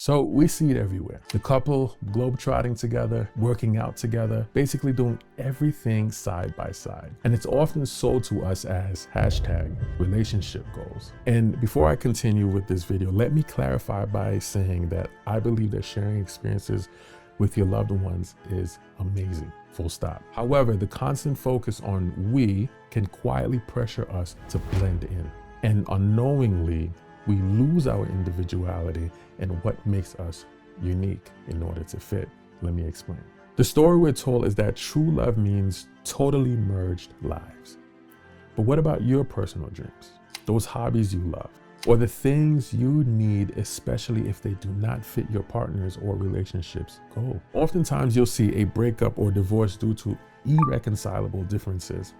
So we see it everywhere. The couple globetrotting together, working out together, basically doing everything side by side. And it's often sold to us as #relationship goals. And before I continue with this video, let me clarify by saying that I believe that sharing experiences with your loved ones is amazing, full stop. However, the constant focus on we can quietly pressure us to blend in. And unknowingly, we lose our individuality and what makes us unique in order to fit. Let me explain. The story we're told is that true love means totally merged lives. But what about your personal dreams? Those hobbies you love, or the things you need, especially if they do not fit your partner's or relationship's goal? Oftentimes you'll see a breakup or divorce due to irreconcilable differences,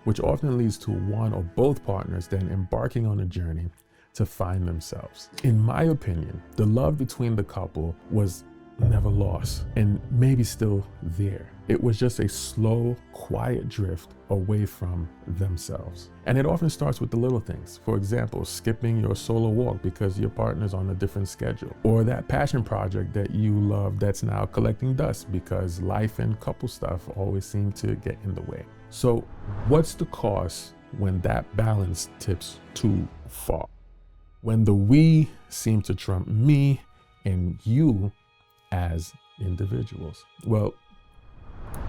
which often leads to one or both partners then embarking on a journey to find themselves. In my opinion, the love between the couple was never lost and maybe still there. It was just a slow, quiet drift away from themselves. And it often starts with the little things. For example, skipping your solo walk because your partner's on a different schedule, or that passion project that you love that's now collecting dust because life and couple stuff always seem to get in the way. So what's the cost when that balance tips too far? When the we seem to trump me and you as individuals? Well,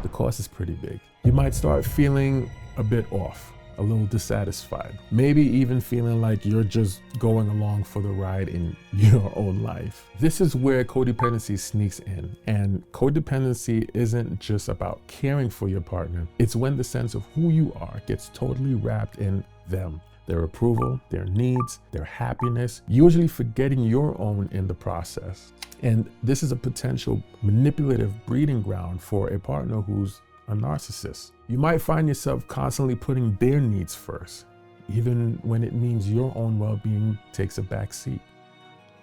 the cost is pretty big. You might start feeling a bit off, a little dissatisfied, maybe even feeling like you're just going along for the ride in your own life. This is where codependency sneaks in. And codependency isn't just about caring for your partner. It's when the sense of who you are gets totally wrapped in them, their approval, their needs, their happiness, usually forgetting your own in the process. And this is a potential manipulative breeding ground for a partner who's a narcissist. You might find yourself constantly putting their needs first, even when it means your own well-being takes a back seat.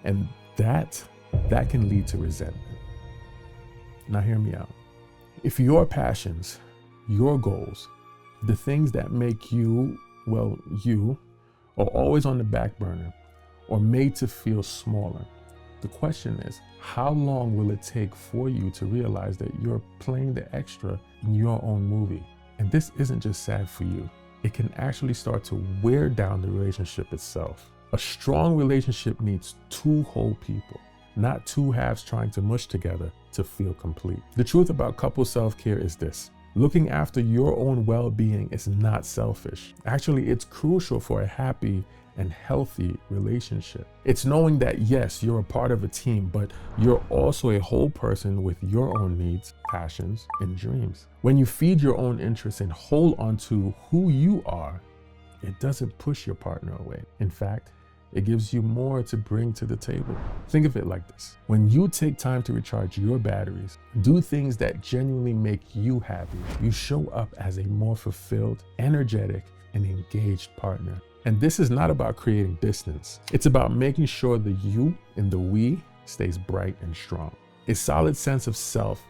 And that can lead to resentment. Now hear me out. If your passions, your goals, the things that make you, well, you, are always on the back burner or made to feel smaller, the question is, how long will it take for you to realize that you're playing the extra in your own movie? And this isn't just sad for you. It can actually start to wear down the relationship itself. A strong relationship needs two whole people, not two halves trying to mush together to feel complete. The truth about couple self-care is this: looking after your own well-being is not selfish. Actually, it's crucial for a happy and healthy relationship. It's knowing that yes, you're a part of a team, but you're also a whole person with your own needs, passions, and dreams. When you feed your own interests and hold on to who you are, it doesn't push your partner away. In fact, it gives you more to bring to the table. Think of it like this: when you take time to recharge your batteries, do things that genuinely make you happy, you show up as a more fulfilled, energetic, and engaged partner. And this is not about creating distance. It's about making sure the you and the we stays bright and strong. A solid sense of self,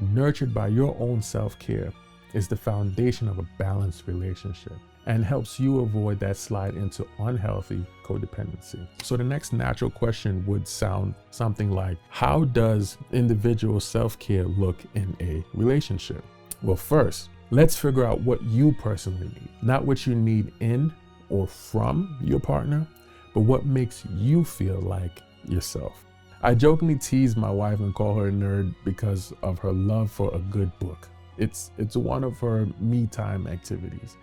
nurtured by your own self-care, is the foundation of a balanced relationship and helps you avoid that slide into unhealthy codependency. So the next natural question would sound something like, how does individual self-care look in a relationship? Well, first, let's figure out what you personally need, not what you need in or from your partner, but what makes you feel like yourself. I jokingly tease my wife and call her a nerd because of her love for a good book. It's one of her me time activities.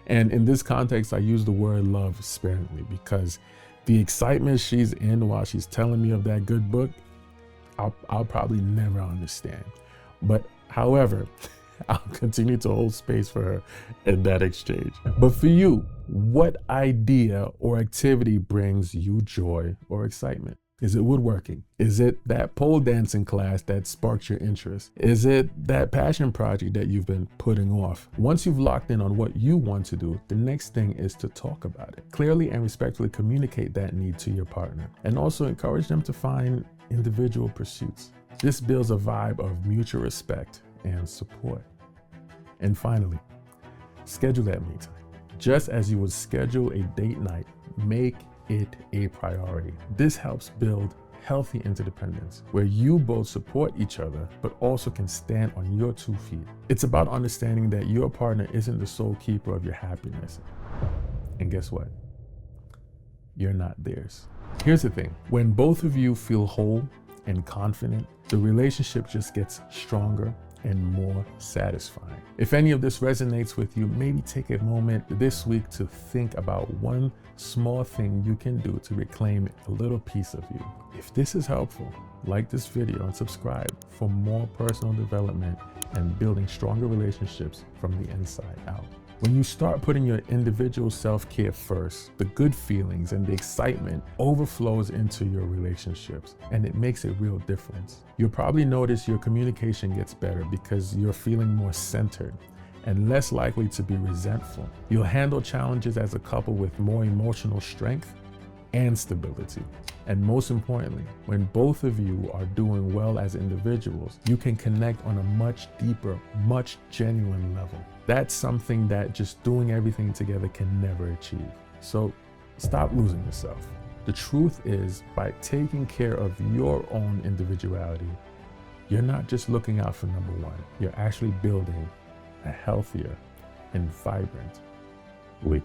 And in this context, I use the word love sparingly because the excitement she's in while she's telling me of that good book, I'll probably never understand. But however, I'll continue to hold space for her in that exchange. But for you, what idea or activity brings you joy or excitement? Is it woodworking? Is it that pole dancing class that sparked your interest? Is it that passion project that you've been putting off? Once you've locked in on what you want to do, the next thing is to talk about it. Clearly and respectfully communicate that need to your partner, and also encourage them to find individual pursuits. This builds a vibe of mutual respect and support. And finally, schedule that me time. Just as you would schedule a date night, make it a priority. This helps build healthy interdependence, where you both support each other, but also can stand on your 2 feet. It's about understanding that your partner isn't the sole keeper of your happiness. And guess what? You're not theirs. Here's the thing, when both of you feel whole and confident, the relationship just gets stronger and more satisfying. If any of this resonates with you, maybe take a moment this week to think about one small thing you can do to reclaim a little piece of you. If this is helpful, like this video and subscribe for more personal development and building stronger relationships from the inside out. When you start putting your individual self-care first, the good feelings and the excitement overflows into your relationships, and it makes a real difference. You'll probably notice your communication gets better because you're feeling more centered and less likely to be resentful. You'll handle challenges as a couple with more emotional strength and stability. And most importantly, when both of you are doing well as individuals, you can connect on a much deeper, much genuine level. That's something that just doing everything together can never achieve. So stop losing yourself. The truth is, by taking care of your own individuality, you're not just looking out for number one, you're actually building a healthier and vibrant week.